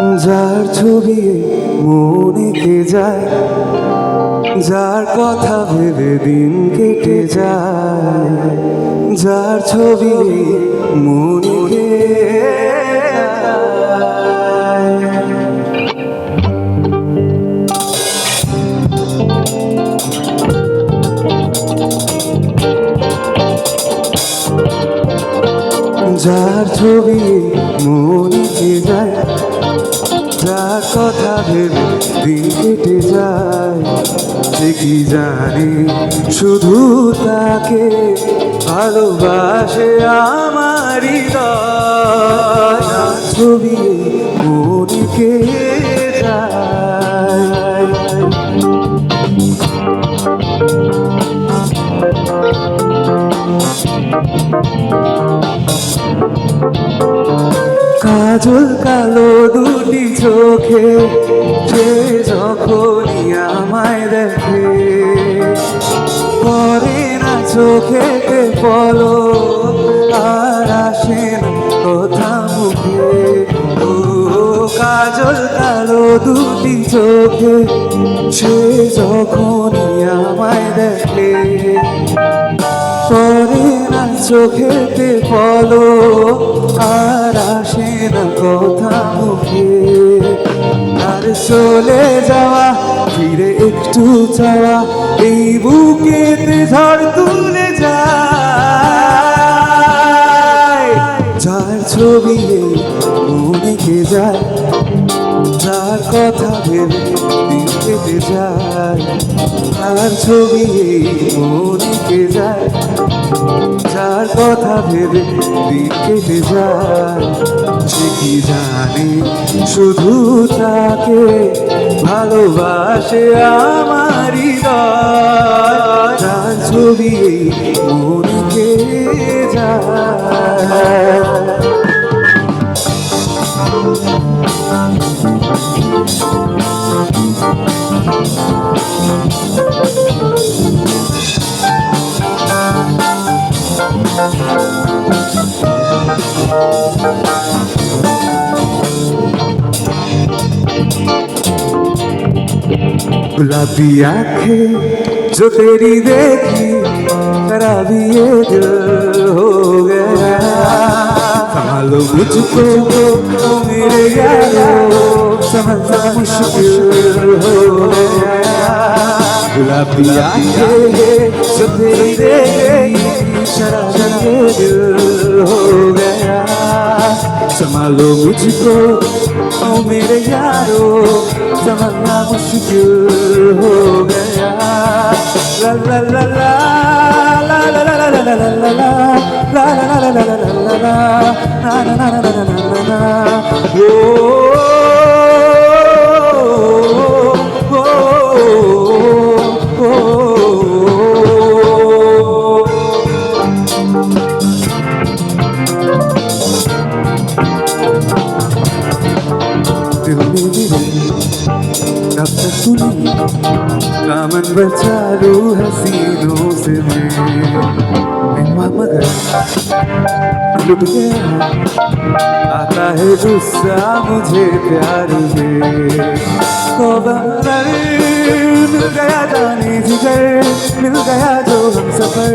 যার ছবি মনে কে যায়, যার কথা ভেবে দিন কেটে যায়, যার ছবি মনে কে যার ছবি মনে কে যায়, যার কথা ভেবে দিন কেটে যায়, সে কি জানে শুধু তাকে ভালোবাসে আমার হৃদয়। যার ছবি মনে কে যায়, কাজল কালো দুটি চোখে সে যখনই আমায় দেখে, পরে না চোখেতে পলো আর আসে না কথা মুখে। ও কাজল কালো দুটি চোখে সে যখনই আমায় দেখে, পরে না চোখেতে পলো আর আসে না কথা মুখে। আর চলে যাওয়া ফিরে একটু চাওয়া এই বুকেতে ঝড় তুলে যায়। যার ছবি মনে কে যায়, যার কথা ভেবে দিন কেটে যায়, যার ছবি মনে কে যায়, যার কথা ভেবে দিন কেটে যায়, সে কি জানে শুধু তাকে ভালোবাসে আমার হৃদয়। যার ছবি মনে কে যায়, गुलाबी आंखें जो तेरी देखी शराबी ये दिल हो गया। संभालो मुझको तो मेरे यारो समझना मुश्किल हो गया। गुलाबी आंखें जो तेरी देखी शराबी ये दिल हो गया। संभालो मुझको ओ मेरे यारो समझना मुश्किल हो गया। ला ला ला ला ला ला ला ला ला ला ला ला ला ला ला कब तक सुनी दामन बचालू हसीनों से मगर लुट गया आता है गुस्सा मुझे प्यार में। मिल गया जाने जिगर, मिल गया जो हम सफर,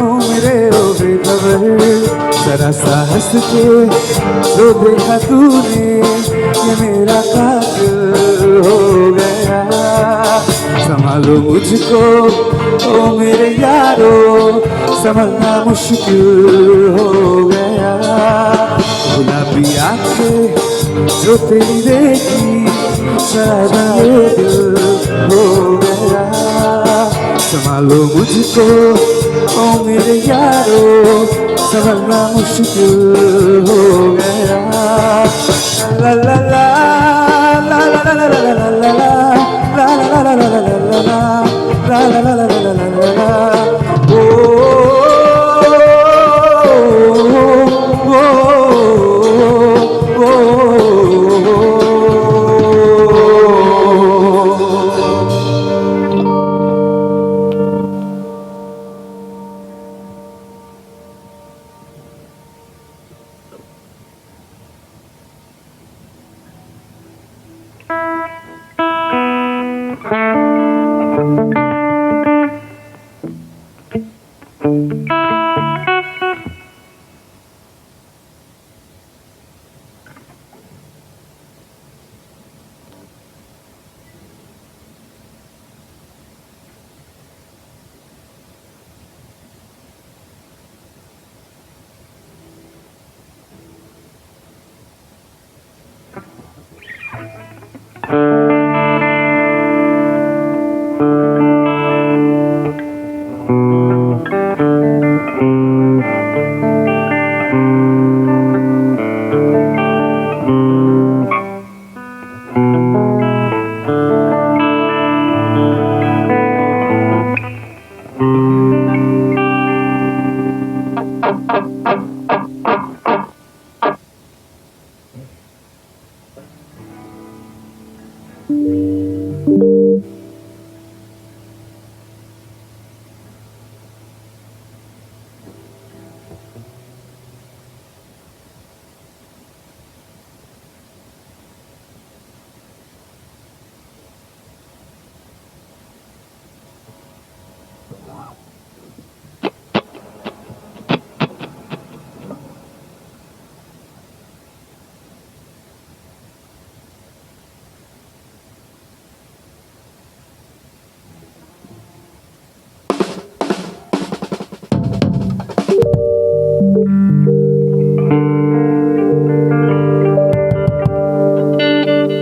ओ मेरे ओ बेखबर। जरा सा हंस के जो देखा तूने ये मेरा कातिल हो गया। संभालो मुझको ओ मेरे यारो संभलना मुश्किल हो गया। गुलाबी आंखें जो तेरी देखी शराबी ये दिल हो गया। संभालो मुझको ओ मेरे यारो संभलना मुश्किल हो गया। ला ला ला ला ला ला ला ला ला ला